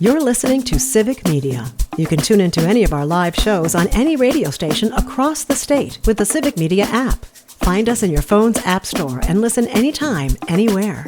You're listening to Civic Media. You can tune into any of our live shows on any radio station across the state with the Civic Media app. Find us in your phone's app store and listen anytime, anywhere.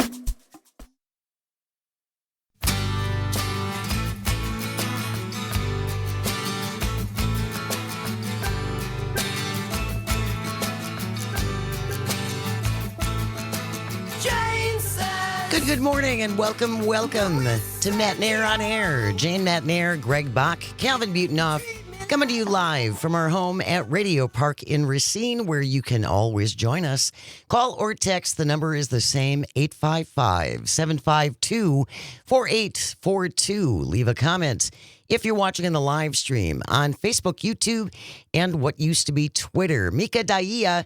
Good morning and welcome to Matenaer on Air. Jane Matenaer, Greg Bach, Calvin Butenoff, coming to you live from our home at Radio Park in Racine, where you can always join us. Call or text. The number is the same, 855-752-4842. Leave a comment if you're watching in the live stream on Facebook, YouTube, and what used to be Twitter. Micah Daia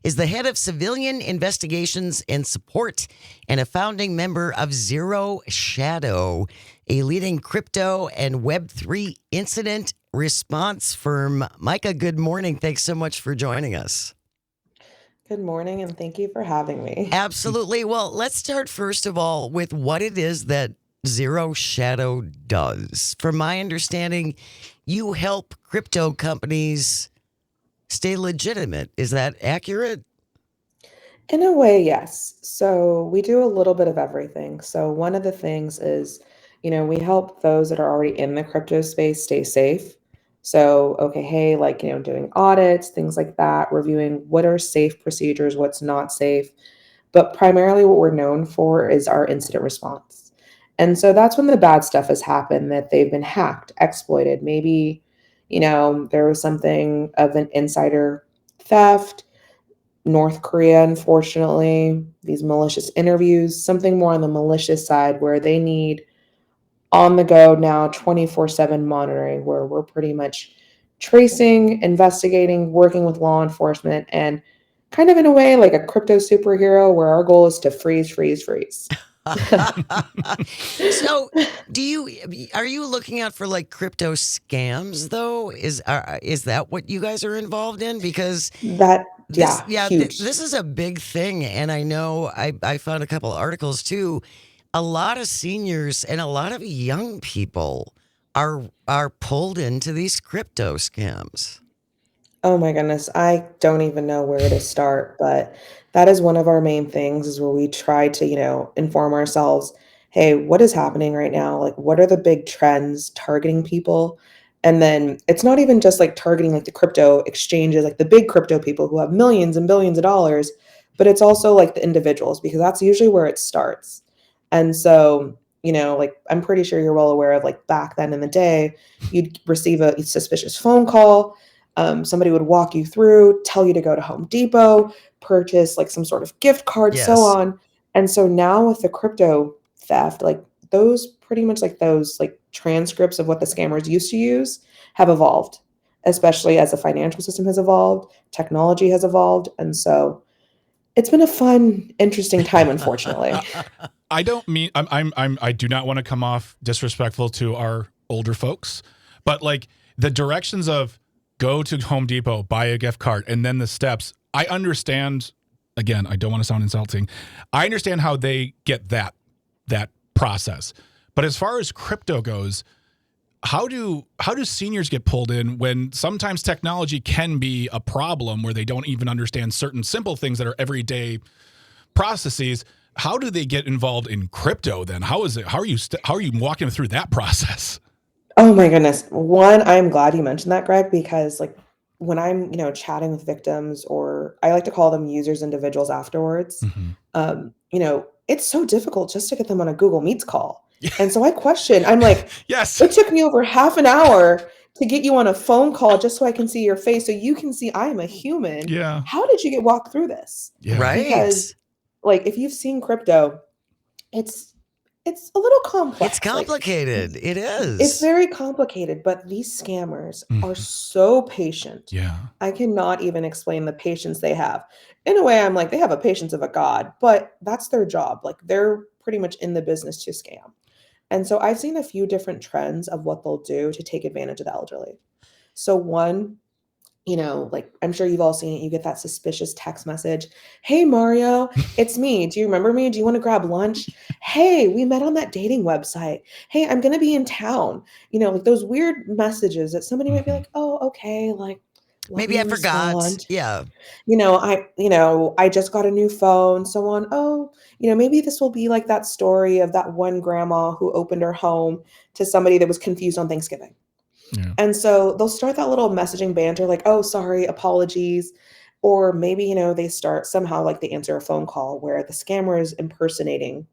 is the head of civilian investigations and support and a founding member of Zero Shadow, a leading crypto and Web3 incident response firm. Micah, good morning. Thanks so much for joining us. Good morning, and thank you for having me. Absolutely. Well, let's start first of all with what it is that Zero Shadow does. From my understanding, you help crypto companies stay legitimate. Is that accurate? In a way, yes. So we do a little bit of everything. So one of the things is, we help those that are already in the crypto space stay safe. So, okay, hey, doing audits, things like that, reviewing what are safe procedures, what's not safe. But primarily what we're known for is our incident response. And so that's when the bad stuff has happened, that they've been hacked, exploited. Maybe there was something of an insider theft, North Korea, unfortunately, these malicious interviews, something more on the malicious side where they need on the go now 24/7 monitoring, where we're pretty much tracing, investigating, working with law enforcement, and kind of in a way like a crypto superhero where our goal is to freeze. So, are you looking out for like crypto scams though? Is that what you guys are involved in? Because huge. This is a big thing, and I know I found a couple articles too. A lot of seniors and a lot of young people are pulled into these crypto scams. Oh my goodness, I don't even know where to start, but that is one of our main things is where we try to, inform ourselves, hey, what is happening right now? Like, what are the big trends targeting people? And then it's not even just like targeting like the crypto exchanges, like the big crypto people who have millions and billions of dollars, but it's also like the individuals, because that's usually where it starts. And so, I'm pretty sure you're well aware of like back then in the day, you'd receive a suspicious phone call. Somebody would walk you through, tell you to go to Home Depot, purchase like some sort of gift card, Yes. so on. And so now with the crypto theft, like those pretty much like those like transcripts of what the scammers used to use have evolved, especially as the financial system has evolved, technology has evolved. And so it's been a fun, interesting time, unfortunately. I don't mean I do not want to come off disrespectful to our older folks, but like the directions of go to Home Depot, buy a gift card, and then the steps. I understand. Again, I don't want to sound insulting. I understand how they get that process, but as far as crypto goes, how do seniors get pulled in when sometimes technology can be a problem where they don't even understand certain simple things that are everyday processes? How do they get involved in crypto then? How is it? How are you walking them through that process? Oh my goodness. One, I'm glad you mentioned that, Greg, because like when I'm, chatting with victims, or I like to call them users, individuals afterwards, it's so difficult just to get them on a Google Meets call. And so I'm like, yes, it took me over half an hour to get you on a phone call just so I can see your face, so you can see I'm a human. Yeah. How did you walk through this? Yeah. Right. Because like if you've seen crypto, it's a little complex. It's complicated. It is. It's very complicated, but these scammers are so patient. Yeah. I cannot even explain the patience they have. In a way, I'm like, they have a patience of a god, but that's their job. Like they're pretty much in the business to scam. And so I've seen a few different trends of what they'll do to take advantage of the elderly. So one, like I'm sure you've all seen it. You get that suspicious text message. Hey, Mario, it's me. Do you remember me? Do you want to grab lunch? Hey, we met on that dating website. Hey, I'm going to be in town. Like those weird messages that somebody might be like, oh, okay. Like, let Maybe me I forgot. respond. Yeah. I just got a new phone. So on, oh, maybe this will be like that story of that one grandma who opened her home to somebody that was confused on Thanksgiving. Yeah. And so they'll start that little messaging banter like, oh, sorry, apologies. Or maybe, they start somehow like they answer a phone call where the scammer is impersonating,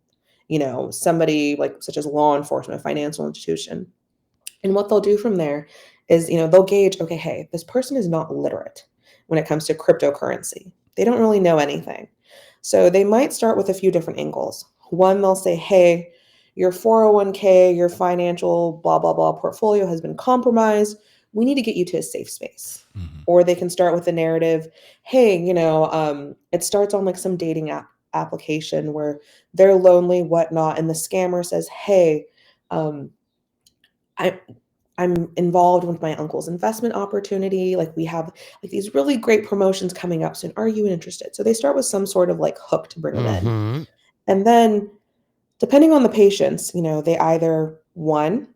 somebody like such as law enforcement, financial institution. And what they'll do from there is, they'll gauge, okay, hey, this person is not literate when it comes to cryptocurrency. They don't really know anything. So they might start with a few different angles. One, they'll say, hey, your 401k, your financial blah, blah, blah portfolio has been compromised. We need to get you to a safe space. Mm-hmm. Or they can start with the narrative, hey, it starts on like some dating application where they're lonely, whatnot. And the scammer says, hey, I, I'm involved with my uncle's investment opportunity. Like we have like these really great promotions coming up soon. Are you interested? So they start with some sort of like hook to bring them in. Mm-hmm. And then depending on the patients, they either one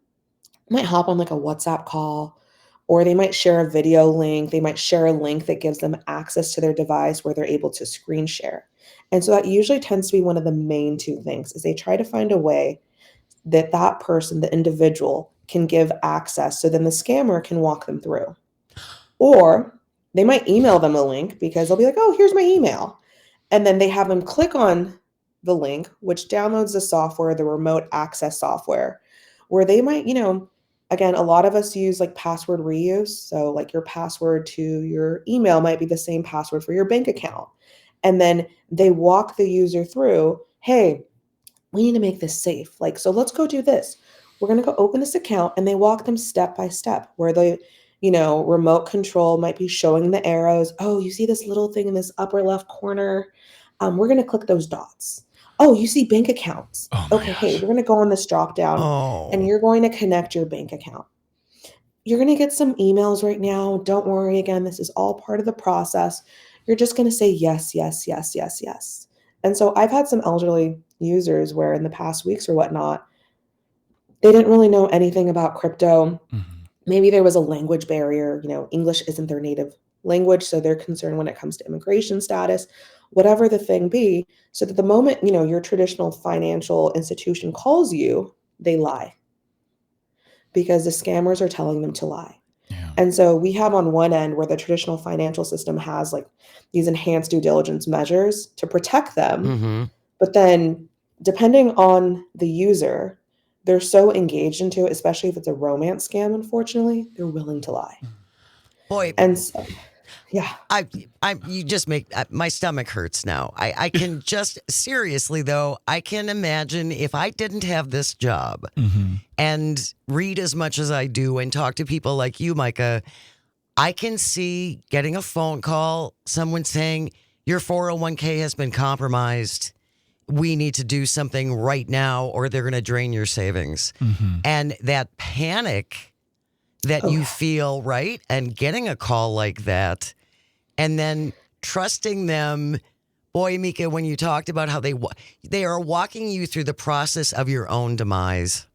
might hop on like a WhatsApp call, or they might share a video link. They might share a link that gives them access to their device where they're able to screen share. And so that usually tends to be one of the main two things is they try to find a way that person, the individual, can give access so then the scammer can walk them through. Or they might email them a link because they'll be like, oh, here's my email. And then they have them click on the link, which downloads the software, the remote access software, where they might, again, a lot of us use like password reuse. So like your password to your email might be the same password for your bank account. And then they walk the user through, hey, we need to make this safe. Like, so let's go do this. We're going to go open this account, and they walk them step by step where the, remote control might be showing the arrows. Oh, you see this little thing in this upper left corner? We're going to click those dots. Oh, you see bank accounts. Oh my Okay, hey, gosh. we're going to go on this drop down and Oh. you're going to connect your bank account. You're going to get some emails right now. Don't worry. Again, this is all part of the process. You're just going to say yes, yes, yes, yes, yes. And so I've had some elderly users where in the past weeks or whatnot, they didn't really know anything about crypto. Mm-hmm. Maybe there was a language barrier. English isn't their native language, so they're concerned when it comes to immigration status, whatever the thing be. So that the moment, your traditional financial institution calls you, they lie because the scammers are telling them to lie. Yeah. And so we have on one end where the traditional financial system has like these enhanced due diligence measures to protect them. Mm-hmm. But then depending on the user, they're so engaged into it, especially if it's a romance scam, unfortunately, they're willing to lie. Boy, And so, yeah. you just make my stomach hurts now. I can just seriously though, I can imagine if I didn't have this job Mm-hmm. and read as much as I do and talk to people like you, Micah, I can see getting a phone call, someone saying your 401k has been compromised. We need to do something right now or they're going to drain your savings. Mm-hmm. And that panic that Oh, you yeah. feel, right? And getting a call like that and then trusting them. Boy, Mika, when you talked about how they are walking you through the process of your own demise,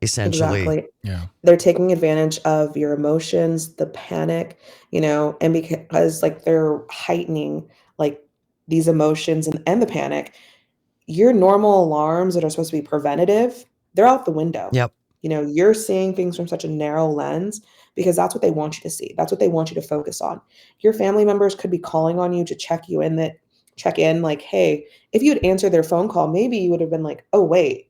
essentially. Exactly. Yeah. They're taking advantage of your emotions, the panic, and because like they're heightening like these emotions and the panic, your normal alarms that are supposed to be preventative, they're out the window. Yep. You're seeing things from such a narrow lens because that's what they want you to see. That's what they want you to focus on. Your family members could be calling on you to check in like, hey, if you had answered their phone call, maybe you would have been like, oh, wait,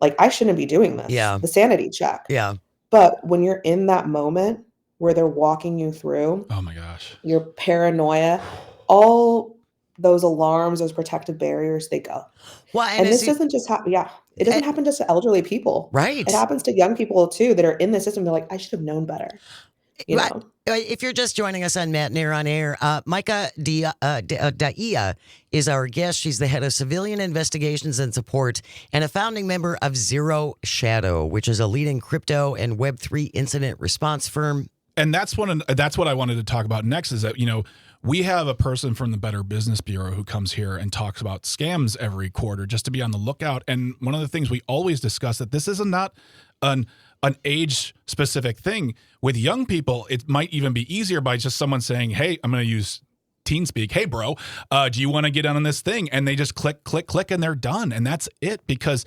like I shouldn't be doing this. Yeah. The sanity check. Yeah. But when you're in that moment where they're walking you through Oh my gosh. your paranoia, all those alarms, those protective barriers, they go. Well, And this doesn't just happen. Yeah. It doesn't happen just to elderly people. right. It happens to young people too that are in the system. They're like, I should have known better. If you're just joining us on Matenaer on Air, Micah Daia is our guest. She's the head of civilian investigations and support and a founding member of Zero Shadow, which is a leading crypto and Web3 incident response firm. And that's what I wanted to talk about next is that, we have a person from the Better Business Bureau who comes here and talks about scams every quarter just to be on the lookout. And one of the things we always discuss that this is not an age specific thing. With young people, it might even be easier by just someone saying, hey, I'm going to use teen speak. Hey, bro, do you want to get on this thing? And they just click, click, click, and they're done. And that's it, because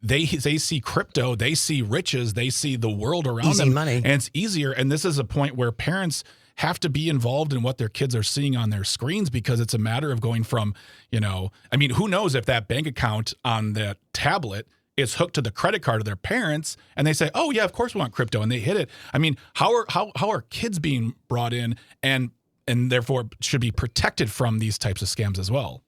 they see crypto, they see riches, they see the world around them. Money. And it's easier. And this is a point where parents have to be involved in what their kids are seeing on their screens, because it's a matter of going from, who knows if that bank account on that tablet is hooked to the credit card of their parents, and they say, oh yeah, of course we want crypto, and they hit it. I mean, how are kids being brought in and therefore should be protected from these types of scams as well?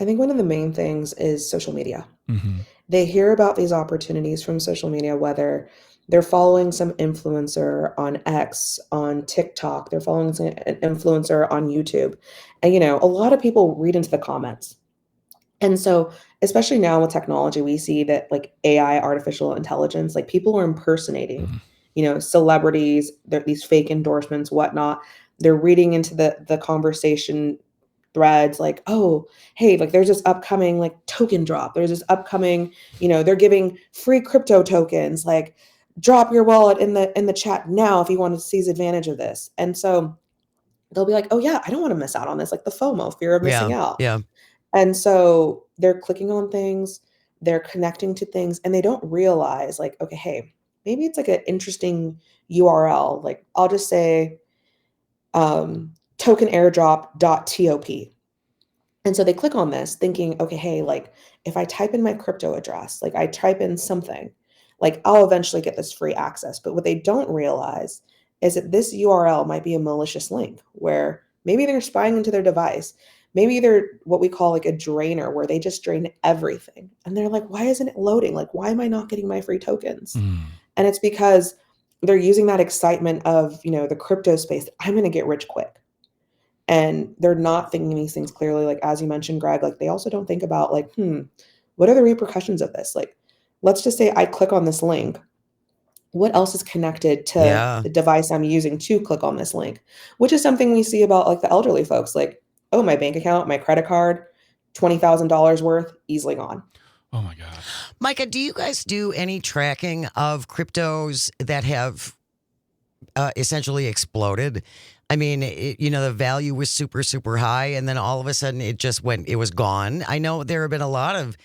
I think one of the main things is social media. Mm-hmm. They hear about these opportunities from social media, whether they're following some influencer on X, on TikTok, they're following an influencer on YouTube. And, a lot of people read into the comments. And so, especially now with technology, we see that like AI, artificial intelligence, like people are impersonating, celebrities, these fake endorsements, whatnot. They're reading into the conversation threads like, oh, hey, like there's this upcoming like token drop. There's this upcoming, they're giving free crypto tokens, like drop your wallet in the chat now if you want to seize advantage of this. And so they'll be like, oh yeah, I don't want to miss out on this, like the FOMO, fear of missing out. Yeah. And so they're clicking on things, they're connecting to things, and they don't realize like, okay, hey, maybe it's like an interesting URL. Like I'll just say tokenairdrop.top. And so they click on this thinking, okay, hey, like if I type in my crypto address, like I type in something, like I'll eventually get this free access. But what they don't realize is that this URL might be a malicious link where maybe they're spying into their device. Maybe they're what we call like a drainer, where they just drain everything. And they're like, why isn't it loading? Like, why am I not getting my free tokens? And it's because they're using that excitement of, the crypto space. I'm going to get rich quick. And they're not thinking these things clearly. Like, as you mentioned, Greg, like they also don't think about like, what are the repercussions of this? Like, let's just say I click on this link. What else is connected to the device I'm using to click on this link? Which is something we see about like the elderly folks. Like, oh, my bank account, my credit card, $20,000 worth, easily gone. Oh my God. Micah, do you guys do any tracking of cryptos that have essentially exploded? I mean, the value was super, super high, and then all of a sudden it was gone. I know there have been a lot of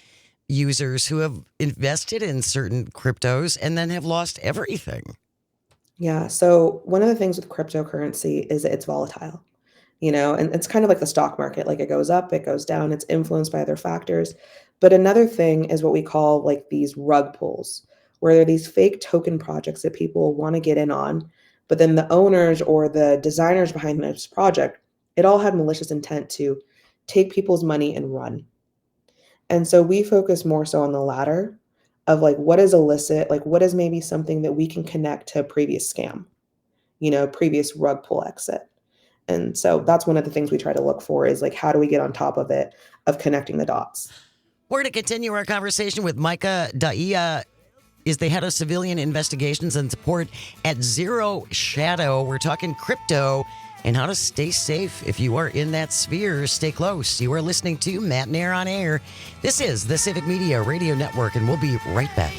users who have invested in certain cryptos and then have lost everything. Yeah. So one of the things with cryptocurrency is that it's volatile. And it's kind of like the stock market, like it goes up, it goes down, it's influenced by other factors. But another thing is what we call like these rug pulls, where there are these fake token projects that people want to get in on, but then the owners or the designers behind this project, it all had malicious intent to take people's money and run. And so we focus more so on the latter of like what is illicit, like what is maybe something that we can connect to a previous scam, previous rug pull exit. And so that's one of the things we try to look for is like, how do we get on top of it, of connecting the dots? We're going to continue our conversation with Micah Daia, is the head of civilian investigations and support at Zero Shadow. We're talking crypto and how to stay safe if you are in that sphere. Stay close. You are listening to Matenaer on Air. This is the Civic Media Radio Network, and we'll be right back.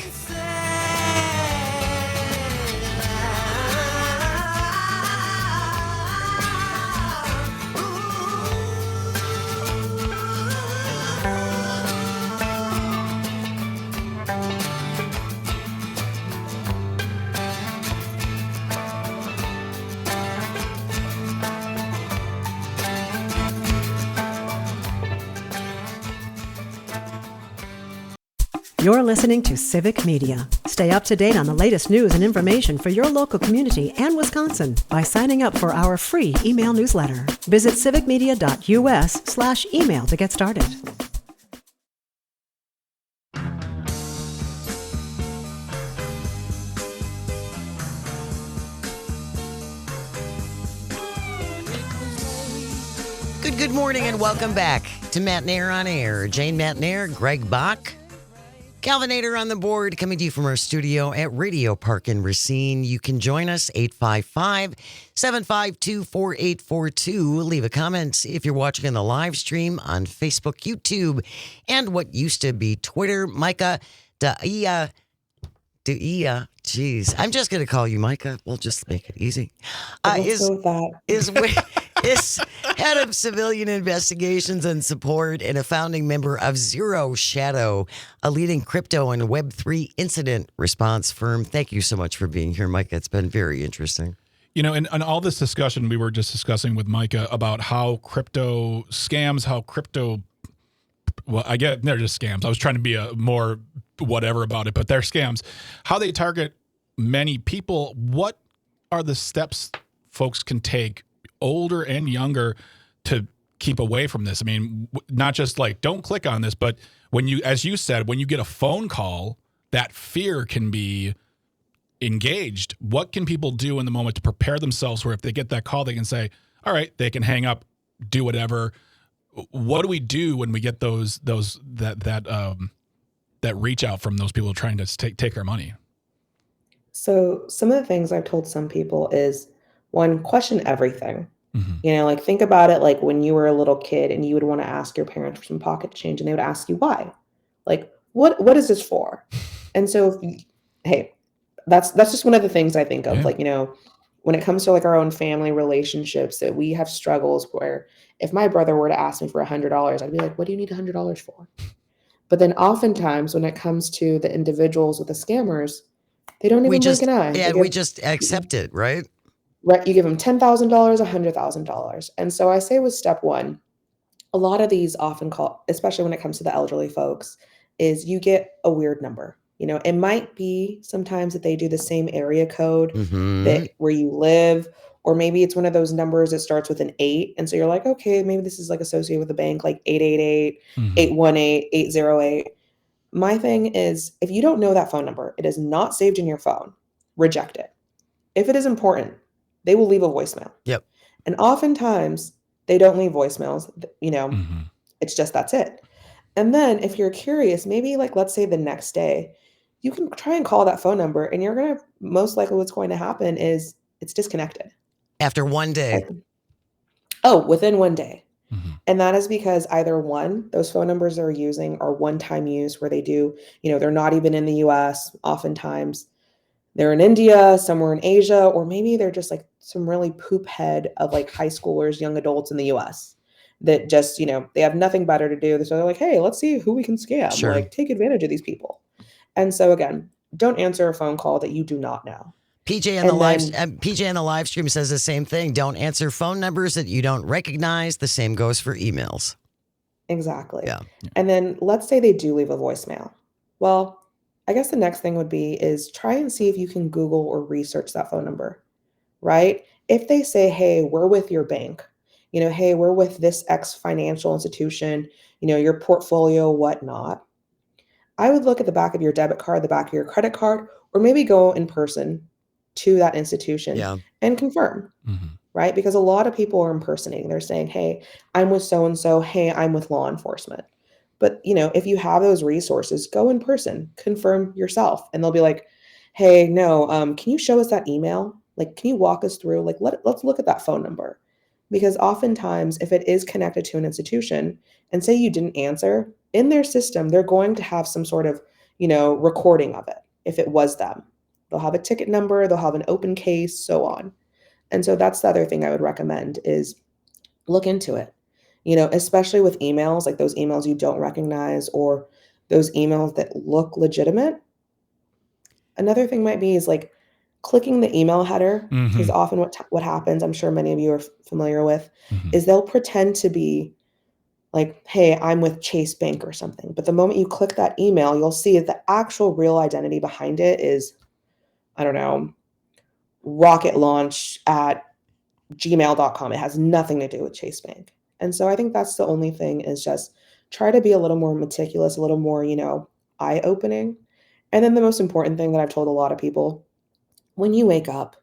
You're listening to Civic Media. Stay up to date on the latest news and information for your local community and Wisconsin by signing up for our free email newsletter. Visit civicmedia.us/email to get started. Good morning and welcome back to Matenaer on Air. Jane Matenaer, Greg Bach. Calvinator on the board, coming to you from our studio at Radio Park in Racine. You can join us, 855-752-4842. Leave a comment if you're watching in the live stream on Facebook, YouTube, and what used to be Twitter. Micah Daia. Jeez. I'm just going to call you Micah. We'll just make it easy. Let's go with that. Is head of civilian investigations and support and a founding member of Zero Shadow, a leading crypto and Web3 incident response firm. Thank you so much for being here, Micah. It's been very interesting. You know, and all this discussion we were just discussing with Micah about how crypto scams, well, I get they're just scams. I was trying to be a more whatever about it, but they're scams. How they target many people. What are the steps folks can take, older and younger, to keep away from this? I mean, not just like, don't click on this, but when you, as you said, when you get a phone call, that fear can be engaged. What can people do in the moment to prepare themselves where if they get that call, they can say, all right, they can hang up, do whatever. What do we do when we get that reach out from those people trying to take our money? So some of the things I've told some people is, one, question everything. Mm-hmm. Like think about it like when you were a little kid and you would want to ask your parents for some pocket change and they would ask you why. Like, what is this for? And so, hey, that's just one of the things I think of. Yeah. Like, when it comes to like our own family relationships, that we have struggles where if my brother were to ask me for $100, I'd be like, what do you need $100 for? But then oftentimes when it comes to the individuals with the scammers, they don't even blink an eye. Yeah, we just accept it, right? Right. You give them $10,000, $100,000. And so I say with step one, a lot of these often call, especially when it comes to the elderly folks, is you get a weird number. It might be sometimes that they do the same area code that where you live, or maybe it's one of those numbers that starts with an 8. And so you're like, okay, maybe this is like associated with a bank, like 888, 818, 808. My thing is, if you don't know that phone number, it is not saved in your phone, reject it. If it is important, they will leave a voicemail. Yep. And oftentimes they don't leave voicemails, it's just, that's it. And then if you're curious, maybe like, let's say the next day, you can try and call that phone number and you're going to, most likely what's going to happen is it's disconnected. After one day. Within one day. And that is because either one, those phone numbers they're using are one-time use where they do, they're not even in the US. Oftentimes they're in India, somewhere in Asia, or maybe they're just like some really poop head of like high schoolers, young adults in the US that just, they have nothing better to do. So they're like, hey, let's see who we can scam. Sure. Like take advantage of these people. And so again, don't answer a phone call that you do not know. PJ in the live stream says the same thing. Don't answer phone numbers that you don't recognize. The same goes for emails. Exactly. Yeah. And then let's say they do leave a voicemail. Well, I guess the next thing would be is try and see if you can Google or research that phone number, right? If they say, hey, we're with your bank, hey, we're with this X financial institution, your portfolio, whatnot. I would look at the back of your debit card, the back of your credit card, or maybe go in person to that institution and confirm, right? Because a lot of people are impersonating. They're saying, hey, I'm with so-and-so. Hey, I'm with law enforcement. But, if you have those resources, go in person, confirm yourself. And they'll be like, hey, no, can you show us that email? Like, can you walk us through? Like, let's look at that phone number. Because oftentimes, if it is connected to an institution and say you didn't answer, in their system, they're going to have some sort of, recording of it if it was them. They'll have a ticket number, they'll have an open case, so on. And so that's the other thing I would recommend is look into it, especially with emails, like those emails you don't recognize or those emails that look legitimate. Another thing might be is like clicking the email header is often what happens. I'm sure many of you are familiar with is they'll pretend to be like, hey, I'm with Chase Bank or something. But the moment you click that email, you'll see that the actual real identity behind it is, I don't know, rocket launch at gmail.com. It has nothing to do with Chase Bank. And so I think that's the only thing is just try to be a little more meticulous, a little more, eye-opening. And then the most important thing that I've told a lot of people, when you wake up,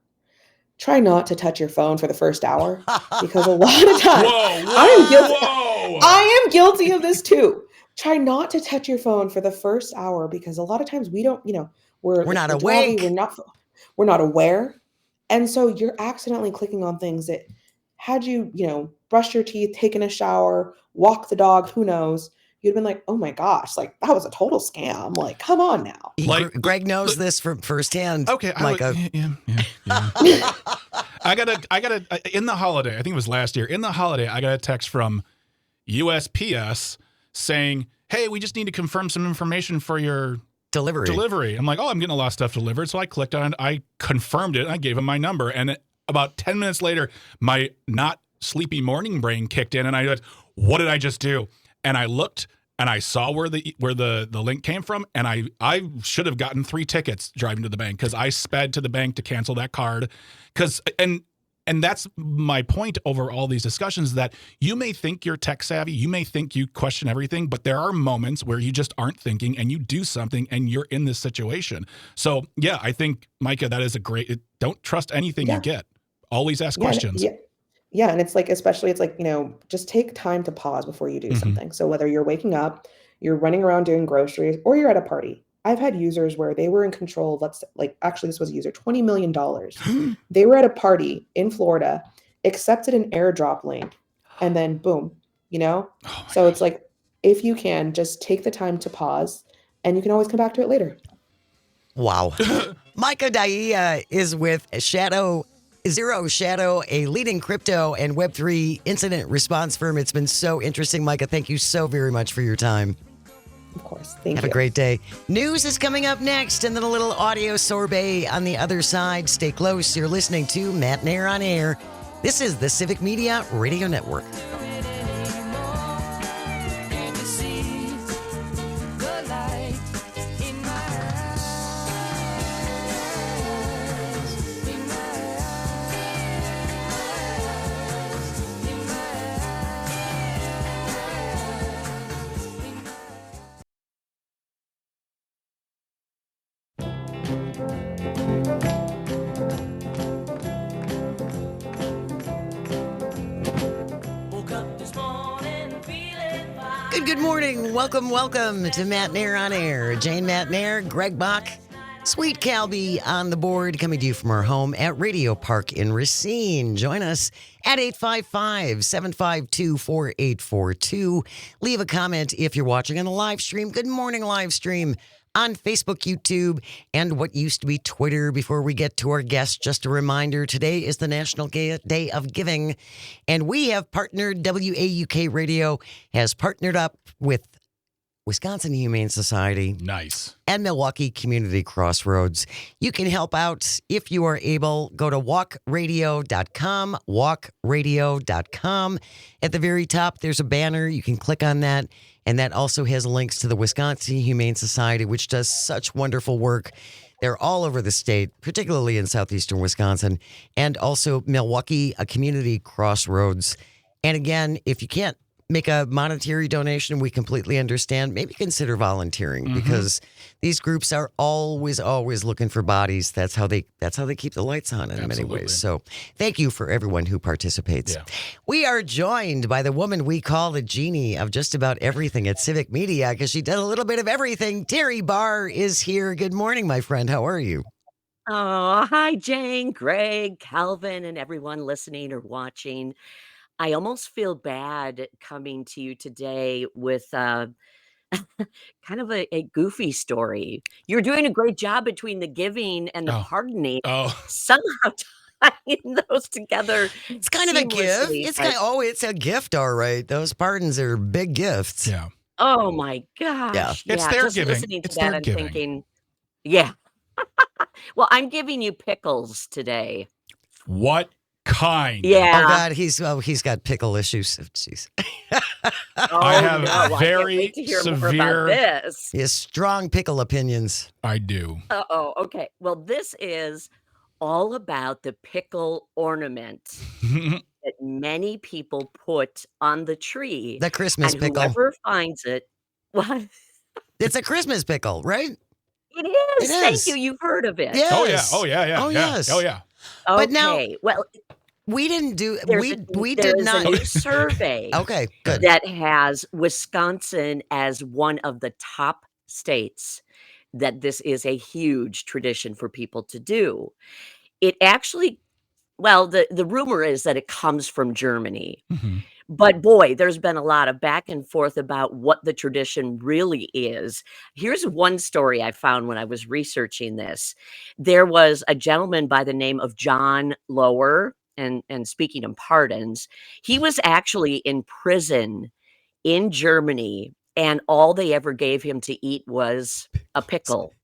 try not to touch your phone for the first hour because a lot of times I am guilty of this too. try not to touch your phone for the first hour, because a lot of times we don't, we're We're if not we're driving, awake. we're not aware. And so you're accidentally clicking on things that had you, brushed your teeth, taken a shower, walked the dog, who knows, you'd have been like, oh my gosh, like that was a total scam. Like, come on now. Like, Greg knows this from firsthand. Okay, Micah. yeah. I gotta. In the holiday, I think it was last year. In the holiday, I got a text from USPS saying, "Hey, we just need to confirm some information for your delivery." I'm like, "Oh, I'm getting a lot of stuff delivered." So I clicked on it. I confirmed it. And I gave him my number, and about 10 minutes later, my not sleepy morning brain kicked in, and I went, "What did I just do?" And I looked. And I saw where the link came from, and I should have gotten 3 tickets driving to the bank, because I sped to the bank to cancel that card. And that's my point over all these discussions, that you may think you're tech savvy, you may think you question everything, but there are moments where you just aren't thinking and you do something and you're in this situation. So yeah, I think, Micah, that is don't trust anything you get. Always ask questions. Yeah, and it's like, especially, it's like, just take time to pause before you do something. So whether you're waking up, you're running around doing groceries, or you're at a party. I've had users where they were in control of, actually, this was a user, $20 million. They were at a party in Florida, accepted an airdrop link, and then boom, So it's like, if you can, just take the time to pause, and you can always come back to it later. Wow. Micah Daia is with Zero Shadow, a leading crypto and Web3 incident response firm. It's been so interesting, Micah. Thank you so very much for your time. Of course. Thank you. Have a great day. News is coming up next, and then a little audio sorbet on the other side. Stay close. You're listening to Matenaer on Air. This is the Civic Media Radio Network. Good morning. Welcome to Matenaer on Air. Jane Matenaer, Greg Bach, Sweet Calby on the board, coming to you from our home at Radio Park in Racine. Join us at 855-752-4842. Leave a comment if you're watching on the live stream. Good morning, live stream on Facebook, YouTube, and what used to be Twitter. Before we get to our guest, just a reminder, today is the National Day of Giving, and we have partnered, WAUK Radio has partnered up with Wisconsin Humane Society. Nice. And Milwaukee Community Crossroads. You can help out if you are able. Go to walkradio.com, walkradio.com. At the very top, there's a banner. You can click on that. And that also has links to the Wisconsin Humane Society, which does such wonderful work. They're all over the state, particularly in southeastern Wisconsin, and also Milwaukee, a Community Crossroads. And again, if you can't make a monetary donation, we completely understand. Maybe consider volunteering, because these groups are always looking for bodies. That's how they keep the lights on in many ways. So thank you for everyone who participates. Yeah. We are joined by the woman we call the genie of just about everything at Civic Media, because she does a little bit of everything. Terry Barr is here. Good morning, my friend. How are you? Oh, hi, Jane, Greg, Calvin, and everyone listening or watching. I almost feel bad coming to you today with kind of a goofy story. You're doing a great job between the giving and the pardoning. Somehow tying those together. It's kind of a gift. It's a gift, all right. Those pardons are big gifts. Yeah. Oh my gosh. Yeah. It's their just giving. Listening to It's that, their I'm giving. thinking, yeah. Well, I'm giving you pickles today. What kind? Yeah. Oh God, he's got pickle issues. Jeez. I have very severe, strong pickle opinions. I do. Okay. Well, this is all about the pickle ornament that many people put on the tree. The Christmas and pickle. Whoever finds it, what? It's a Christmas pickle, right? It is. Thank you. You've heard of it. Yes. Oh yeah. Oh yes. Oh yeah. Okay. But now, well, We didn't do There's we there did is a not. new survey Okay, good. that has Wisconsin as one of the top states that this is a huge tradition for people to do. It actually well, the rumor is that it comes from Germany. Mhm. But boy, there's been a lot of back and forth about what the tradition really is. Here's one story I found when I was researching this. There was a gentleman by the name of John Lower, and speaking of pardons, he was actually in prison in Germany, and all they ever gave him to eat was a pickle.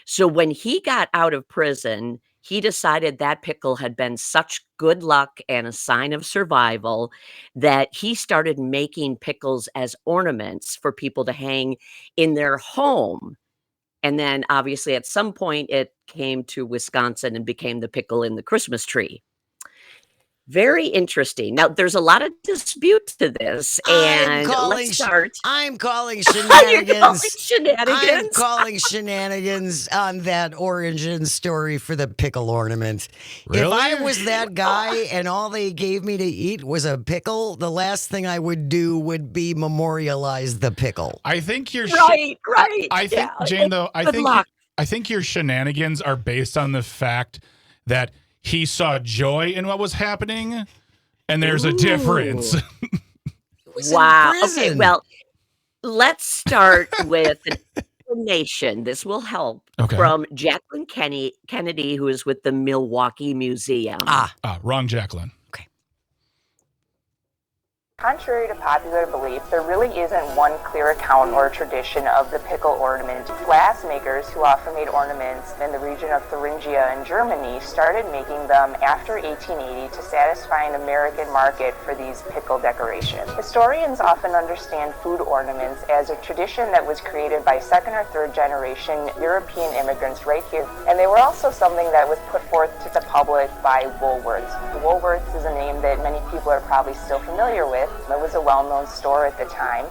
So when he got out of prison, he decided that pickle had been such good luck and a sign of survival that he started making pickles as ornaments for people to hang in their home. And then obviously at some point it came to Wisconsin and became the pickle in the Christmas tree. Very interesting. Now there's a lot of dispute to this, and let's start. I'm calling You're calling shenanigans. I'm shenanigans? calling shenanigans on that origin story for the pickle ornament. If I Really? was that guy and all they gave me to eat was a pickle, the last thing I would do would be memorialize the pickle. I think you're Right, right. I think, Yeah, Jane, though, good luck. I think your shenanigans are based on the fact that he saw joy in what was happening, and there's a difference. Ooh. He was in Wow. Okay, prison. well, let's start with an explanation. This will help Okay. from Jacqueline Kennedy, who is with the Milwaukee Museum. Wrong, Jacqueline. Contrary to popular belief, there really isn't one clear account or tradition of the pickle ornament. Glass makers who often made ornaments in the region of Thuringia in Germany started making them after 1880 to satisfy an American market for these pickle decorations. Historians often understand food ornaments as a tradition that was created by second or third generation European immigrants right here, and they were also something that was put forth to the public by Woolworths. Woolworths is a name that many people are probably still familiar with. It was a well-known store at the time.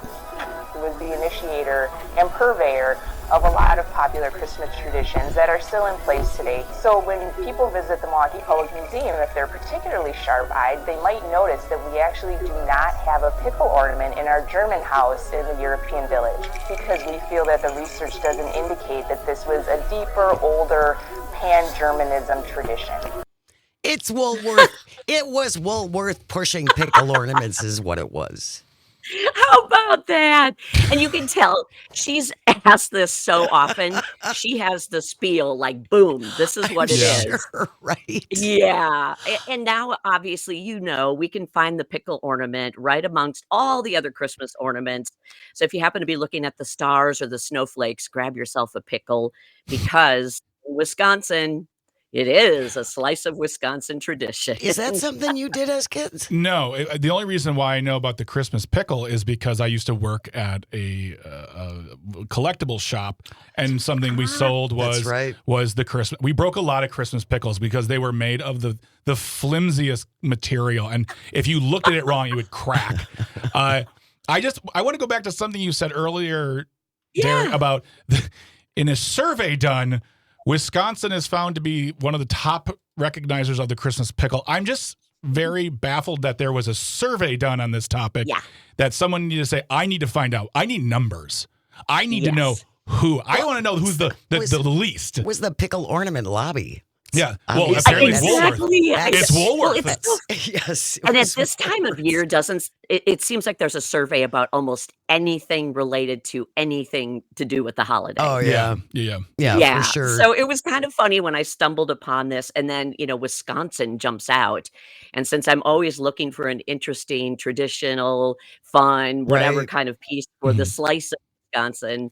It was the initiator and purveyor of a lot of popular Christmas traditions that are still in place today. So when people visit the Milwaukee Public Museum, if they're particularly sharp-eyed, they might notice that we actually do not have a pickle ornament in our German house in the European village, because we feel that the research doesn't indicate that this was a deeper, older, pan-Germanism tradition. It's Woolworth. It was Woolworth pushing pickle ornaments is what it was. How about that? And you can tell she's asked this so often. She has the spiel like, boom, this is what it is. Sure, right. Yeah. And now, obviously, we can find the pickle ornament right amongst all the other Christmas ornaments. So if you happen to be looking at the stars or the snowflakes, grab yourself a pickle, because in Wisconsin, it is a slice of Wisconsin tradition. Is that something you did as kids? No, the only reason why I know about the Christmas pickle is because I used to work at a collectible shop, and something we sold That's right. was the Christmas. We broke a lot of Christmas pickles because they were made of the flimsiest material, and if you looked at it wrong, you would crack. I want to go back to something you said earlier, Darren, about in a survey done, Wisconsin is found to be one of the top recognizers of the Christmas pickle. I'm just very baffled that there was a survey done on this topic. Yeah. That someone needed to say, I need to find out. I need numbers. I need to know who. I want to know who's the least. Was the pickle ornament lobby? Yeah. Well, Obviously, apparently Exactly. Woolworth. It's Woolworth. Well, it's Yes. And at this time of year, it seems like there's a survey about almost anything related to anything to do with the holiday. Oh, yeah. Yeah. For sure. So it was kind of funny when I stumbled upon this, and then, Wisconsin jumps out. And since I'm always looking for an interesting, traditional, fun, whatever Right. kind of piece for the slice of Wisconsin,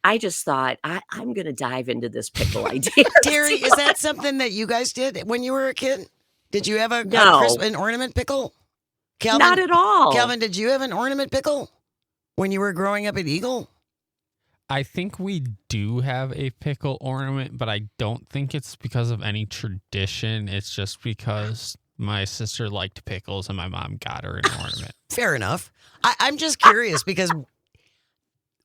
I just thought I'm going to dive into this pickle idea. Terry, is that something that you guys did when you were a kid? Did you have No. an ornament pickle? Calvin, Not at all. Calvin, did you have an ornament pickle when you were growing up at Eagle? I think we do have a pickle ornament, but I don't think it's because of any tradition. It's just because my sister liked pickles and my mom got her an ornament. Fair enough. I'm just curious because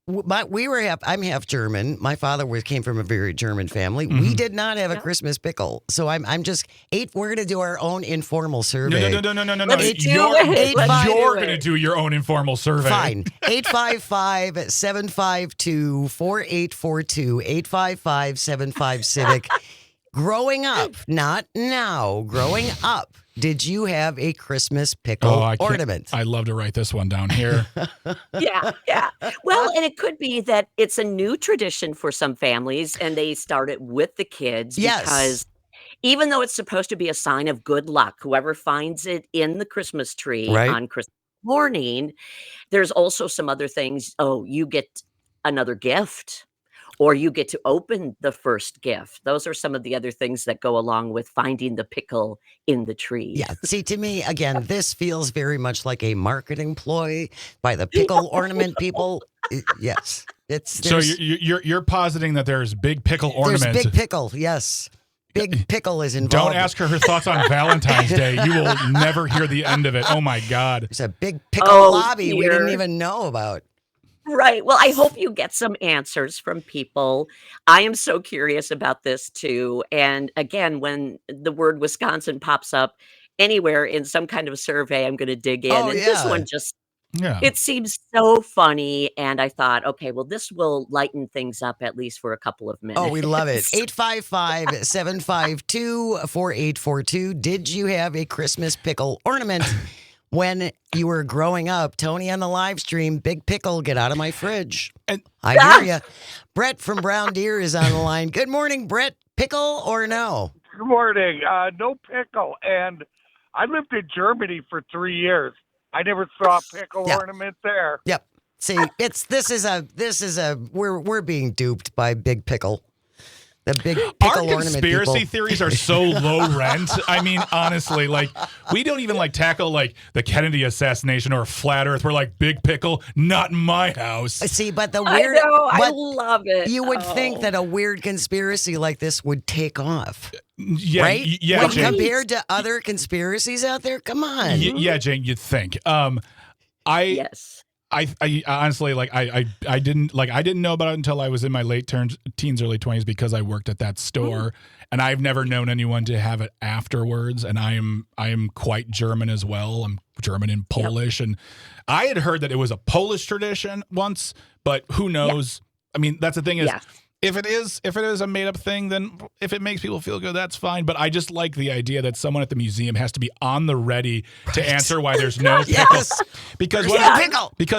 I'm half German. My father came from a very German family. We did not have a Christmas pickle. So I'm just we're going to do our own informal survey. No. Let's do You're it. Let's do going to it. do your own informal survey. Fine. 855-752-4842. 855-75 Growing up, not now, growing up, did you have a Christmas pickle ornament? I love to write this one down here. Yeah. Well, and it could be that it's a new tradition for some families and they start it with the kids because even though it's supposed to be a sign of good luck, whoever finds it in the Christmas tree on Christmas morning, there's also some other things. Oh, you get another gift. Or you get to open the first gift. Those are some of the other things that go along with finding the pickle in the tree. Yeah. See, to me, again, this feels very much like a marketing ploy by the pickle ornament people. Yes. So you're positing that there's big pickle ornament. There's big pickle, yes. Big pickle is involved. Don't ask her thoughts on Valentine's Day. You will never hear the end of it. Oh, my God. There's a big pickle lobby we didn't even know about. Right. Well, I hope you get some answers from people. I am so curious about this too. And again, when the word Wisconsin pops up anywhere in some kind of survey, I'm going to dig in. And this one it seems so funny. And I thought, okay, well, this will lighten things up at least for a couple of minutes. Oh, we love it. 855-752-4842. Did you have a Christmas pickle ornament? When you were growing up, Tony on the live stream, big pickle, get out of my fridge. I hear you. Brett from Brown Deer is on the line. Good morning, Brett. Pickle or no? Good morning. No pickle. And I lived in Germany for 3 years. I never saw a pickle ornament there. Yep. See, we're being duped by big pickle. The big pickle Our conspiracy theories are so low rent. I mean, honestly, like we don't even tackle the Kennedy assassination or flat Earth. We're like big pickle, not in my house. See, but the weird, I love it. You would think that a weird conspiracy like this would take off. Yeah, right? Yeah, Jane. Compared to other conspiracies out there, come on. Yeah, Jane, you'd think. I honestly I didn't know about it until I was in my late teens, early 20s because I worked at that store, and I've never known anyone to have it afterwards. And I am quite German as well. I'm German and Polish, and I had heard that it was a Polish tradition once, but who knows? I mean, that's the thing is. If it is a made up thing, then if it makes people feel good, that's fine. But I just like the idea that someone at the museum has to be on the ready to answer why there's no pickle. Because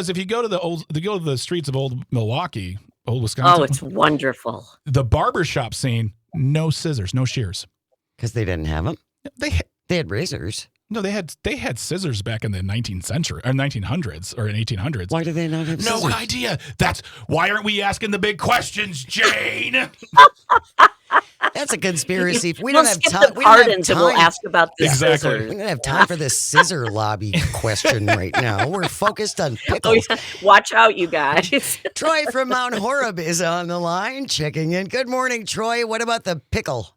if you go to the streets of old Milwaukee, old Wisconsin, it's wonderful. The barbershop scene, no scissors, no shears, because they didn't have them. They had razors. No, they had scissors back in the 19th century or 1900s or in 1800s. Why do they not have scissors? No idea. That's why aren't we asking the big questions, Jane? That's a conspiracy. We don't have time. We'll ask about the scissors. We don't have time for this scissor lobby question right now. We're focused on pickles. Watch out, you guys. Troy from Mount Horeb is on the line, checking in. Good morning, Troy. What about the pickle?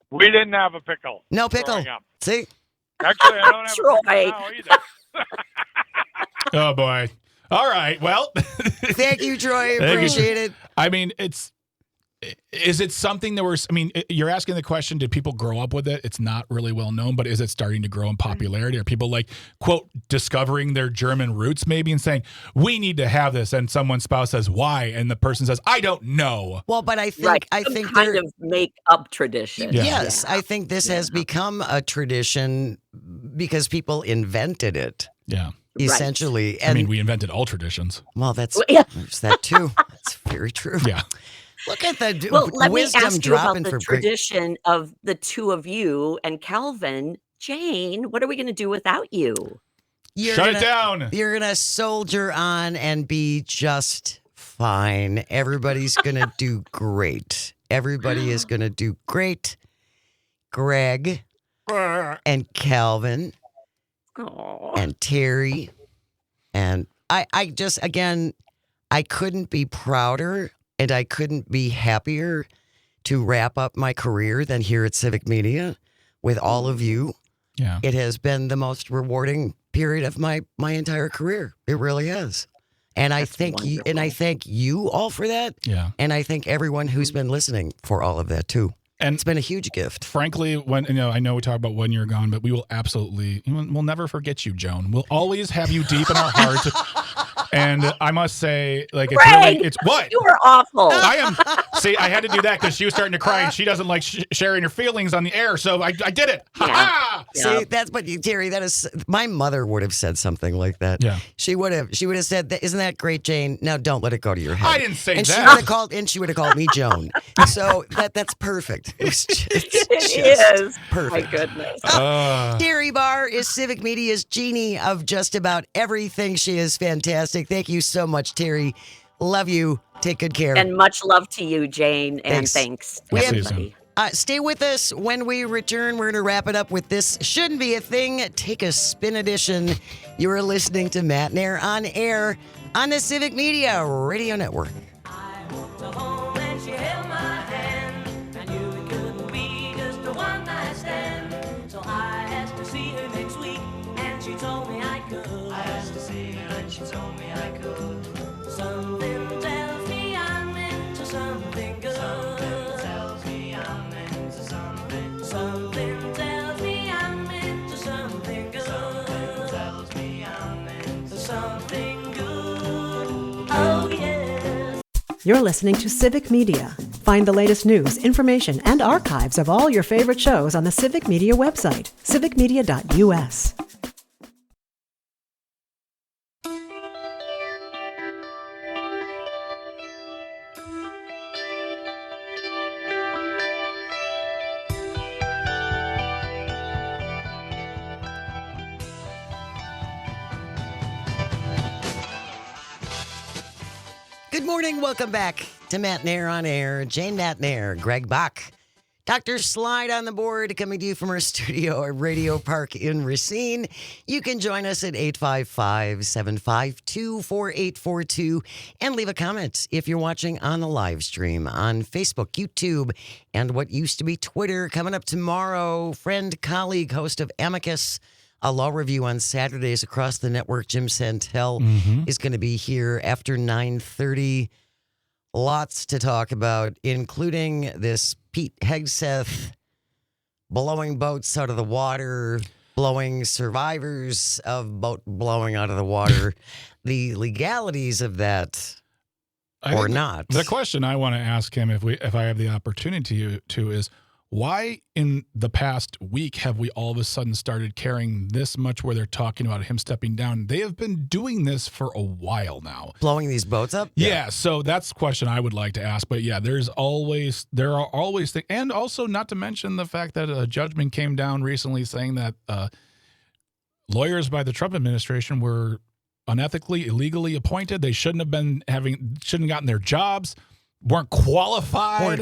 We didn't have a pickle. No pickle. See? Actually, I don't have a pickle now either. Oh, boy. All right. Well. Thank you, Troy. Appreciate it. I mean, is it something you're asking the question, did people grow up with it? It's not really well known, but is it starting to grow in popularity? Are people quote, discovering their German roots maybe and saying, we need to have this? And someone's spouse says, why? And the person says, I don't know. Well, but I think, kind of make up tradition. Yes. I think this has become a tradition because people invented it. Yeah. Essentially. Right. And we invented all traditions. Well, there's that too. That's very true. Yeah. Look at the let wisdom me ask you dropping about the tradition of the two of you and Calvin. Jane, what are we going to do without you? Shut it down. You're going to soldier on and be just fine. Everybody's going to do great. Everybody is going to do great. Greg and Calvin and Terry. And I just, again, I couldn't be prouder. And I couldn't be happier to wrap up my career than here at Civic Media with all of you. Yeah. It has been the most rewarding period of my entire career. It really has. And I That's thank you, and wonderful. I thank you all for that. Yeah. And I thank everyone who's been listening for all of that too. And It's been a huge gift. frankly, when I know we talk about when you're gone, but we will absolutely, we'll never forget you, Joan. We'll always have you deep in our hearts. And I must say, like, it's Greg, really, it's what? You were awful. I had to do that because she was starting to cry and she doesn't like sharing her feelings on the air. So I did it. Ha ha! Yeah. See, that's what Terry, that is, my mother would have said something like that. Yeah. She would have said, isn't that great, Jane? Now don't let it go to your head. I didn't say and that. She would have called me Joan. So that's perfect. It was It is. perfect. My goodness. Terry Barr is Civic Media's genie of just about everything. She is fantastic. Thank you so much, Terry. Love you. Take good care. And much love to you, Jane. And Thanks. thanks, We have- everybody. Stay with us. When we return, we're going to wrap it up with This Shouldn't Be a Thing. Take a Spin edition. You are listening to Matenaer on air on the Civic Media Radio Network. You're listening to Civic Media. Find the latest news, information, and archives of all your favorite shows on the Civic Media website, civicmedia.us. Good morning. Welcome back to Matenaer on air. Jane Matenaer, Greg Bach, Dr. Slide on the board, coming to you from our studio at Radio Park in Racine. You can join us at 855-752-4842 and leave a comment if you're watching on the live stream on Facebook, YouTube, and what used to be Twitter. Coming up tomorrow, friend, colleague, host of Amicus, a law review on Saturdays across the network, Jim Santel, is going to be here after 9:30. Lots to talk about, including this Pete Hegseth blowing boats out of the water, blowing survivors of boat blowing out of the water, the legalities of that or not. The question I want to ask him, if I have the opportunity to, is why in the past week have we all of a sudden started caring this much where they're talking about him stepping down? They have been doing this for a while now. Blowing these boats up? Yeah, so that's the question I would like to ask. But yeah, there are always things, and also not to mention the fact that a judgment came down recently saying that lawyers by the Trump administration were unethically, illegally appointed. They shouldn't have gotten their jobs. Weren't qualified.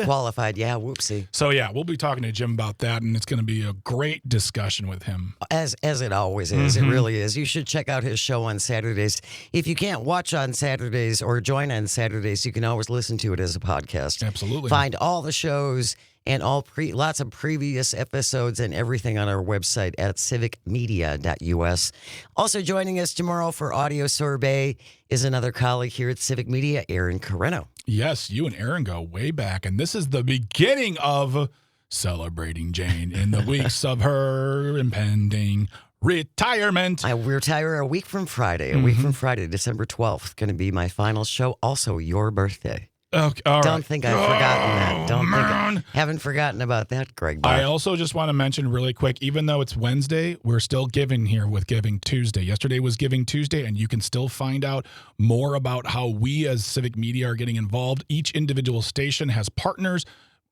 Yeah, whoopsie. So yeah, we'll be talking to Jim about that, and it's going to be a great discussion with him. As it always is. It really is. You should check out his show on Saturdays. If you can't watch on Saturdays or join on Saturdays, you can always listen to it as a podcast. Absolutely. Find all the shows and lots of previous episodes and everything on our website at civicmedia.us. Also joining us tomorrow for Audio Sorbet is another colleague here at Civic Media, Aaron Carreno. Yes, you and Aaron go way back, and this is the beginning of celebrating Jane in the weeks of her impending retirement. I retire a week from Friday. December 12th, going to be my final show. Also, your birthday. Okay, all right. Don't think I've forgotten that. Haven't forgotten about that, Greg. I also just want to mention really quick, even though it's Wednesday, we're still giving here with Giving Tuesday. Yesterday was Giving Tuesday, and you can still find out more about how we as Civic Media are getting involved. Each individual station has partners.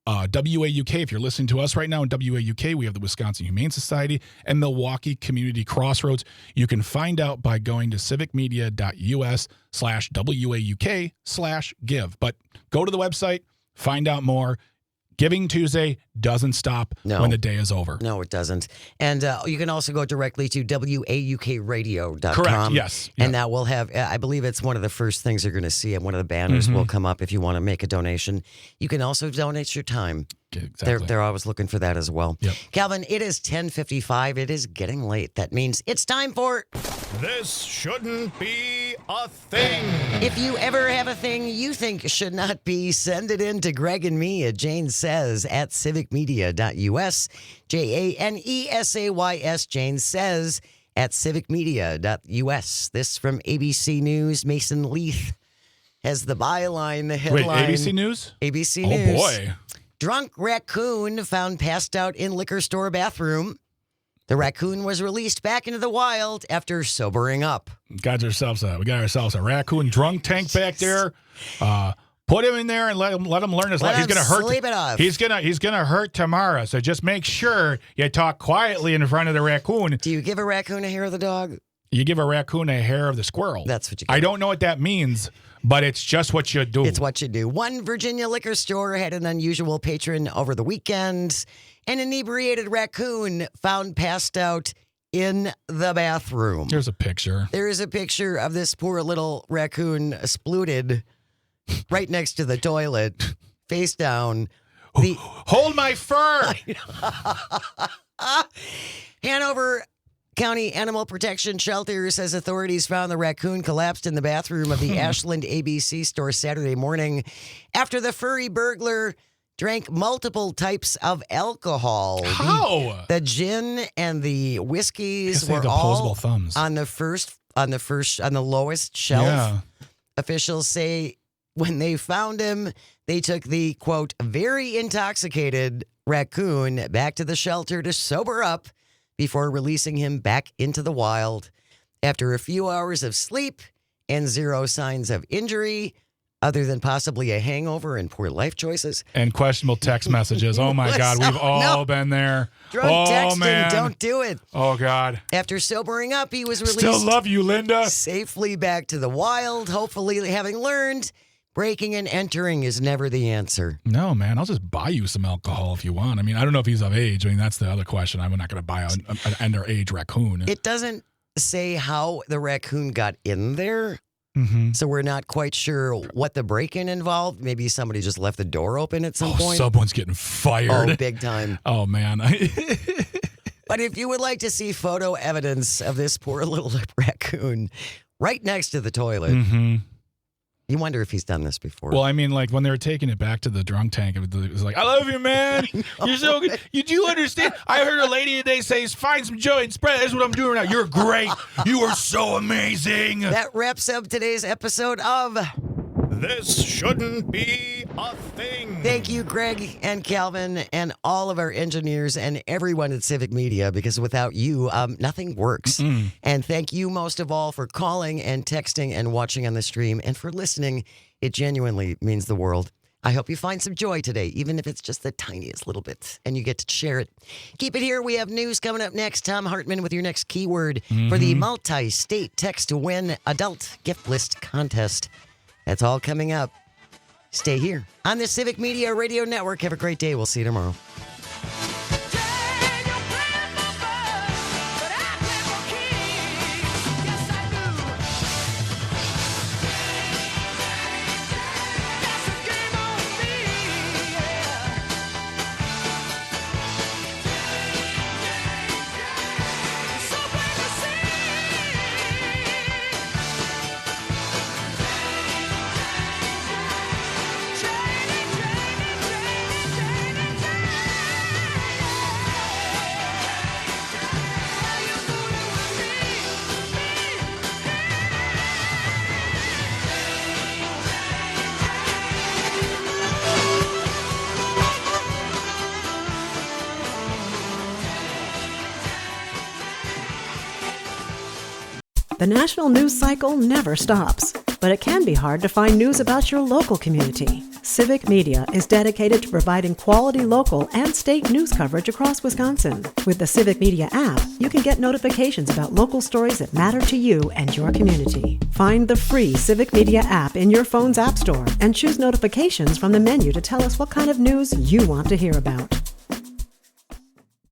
WAUK, if you're listening to us right now in WAUK, we have the Wisconsin Humane Society and Milwaukee Community Crossroads. You can find out by going to civicmedia.us/WAUK/give. But go to the website, find out more. Giving Tuesday doesn't stop when the day is over. No, it doesn't. And you can also go directly to WAUKradio.com. Correct, yes. And that will have, I believe it's one of the first things you're going to see, and one of the banners will come up if you want to make a donation. You can also donate your time. Exactly. They're always looking for that as well. Yep. Calvin, it is 10:55. It is getting late. That means it's time for... This shouldn't be a thing. If you ever have a thing you think should not be, send it in to Greg and me at Jane Says at civicmedia.us. JANESAYS, Jane Says at civicmedia.us. This from ABC News. Mason Leith has the byline, the headline. Wait, ABC News? ABC Oh, News. boy. Drunk raccoon found passed out in liquor store bathroom. The raccoon was released back into the wild after sobering up. We got ourselves a raccoon drunk tank back there. Put him in there and let him learn his life. He's gonna hurt. Sleep it off. He's gonna hurt tomorrow. So just make sure you talk quietly in front of the raccoon. Do you give a raccoon a hair of the dog? You give a raccoon a hair of the squirrel. That's what you I don't know what that means, but it's just what you do. It's what you do. One Virginia liquor store had an unusual patron over the weekend. An inebriated raccoon found passed out in the bathroom. Here's a picture. There is a picture of this poor little raccoon splooted right next to the toilet, face down. Hold my fur! Hanover County Animal Protection Shelter says authorities found the raccoon collapsed in the bathroom of the Ashland ABC store Saturday morning after the furry burglar drank multiple types of alcohol. How? The gin and the whiskeys They were have all opposable thumbs. on the lowest shelf. Yeah. Officials say when they found him, they took the, quote, very intoxicated raccoon back to the shelter to sober up before releasing him back into the wild. After a few hours of sleep and zero signs of injury, other than possibly a hangover and poor life choices. And questionable text messages. Oh, my God. We've all been there. Drunk texting, man. don't do it. Oh, God. After sobering up, he was released Still love you, Linda. safely back to the wild, hopefully having learned breaking and entering is never the answer. No, man. I'll just buy you some alcohol if you want. I mean, I don't know if he's of age. I mean, that's the other question. I'm not going to buy an underage raccoon. It doesn't say how the raccoon got in there. Mm-hmm. So we're not quite sure what the break-in involved. Maybe somebody just left the door open at some point. Someone's getting fired. Oh, big time. Oh, man. But if you would like to see photo evidence of this poor little raccoon right next to the toilet, Mm-hmm. you wonder if he's done this before. Well, I mean, like when they were taking it back to the drunk tank, it was like, I love you, man. You're so good. You do understand? I heard a lady today say, find some joy and spread it. That's what I'm doing now. You're great. You are so amazing. That wraps up today's episode of This Shouldn't Be a Thing. Thank you, Greg and Calvin, and all of our engineers and everyone at Civic Media, because without you, nothing works. Mm. And thank you most of all for calling and texting and watching on the stream and for listening. It genuinely means the world. I hope you find some joy today, even if it's just the tiniest little bit, and you get to share it. Keep it here. We have news coming up next. Tom Hartman with your next keyword for the multi-state text-to-win adult gift list contest. That's all coming up. Stay here on the Civic Media Radio Network. Have a great day. We'll see you tomorrow. The national news cycle never stops, but it can be hard to find news about your local community. Civic Media is dedicated to providing quality local and state news coverage across Wisconsin. With the Civic Media app, you can get notifications about local stories that matter to you and your community. Find the free Civic Media app in your phone's app store and choose notifications from the menu to tell us what kind of news you want to hear about.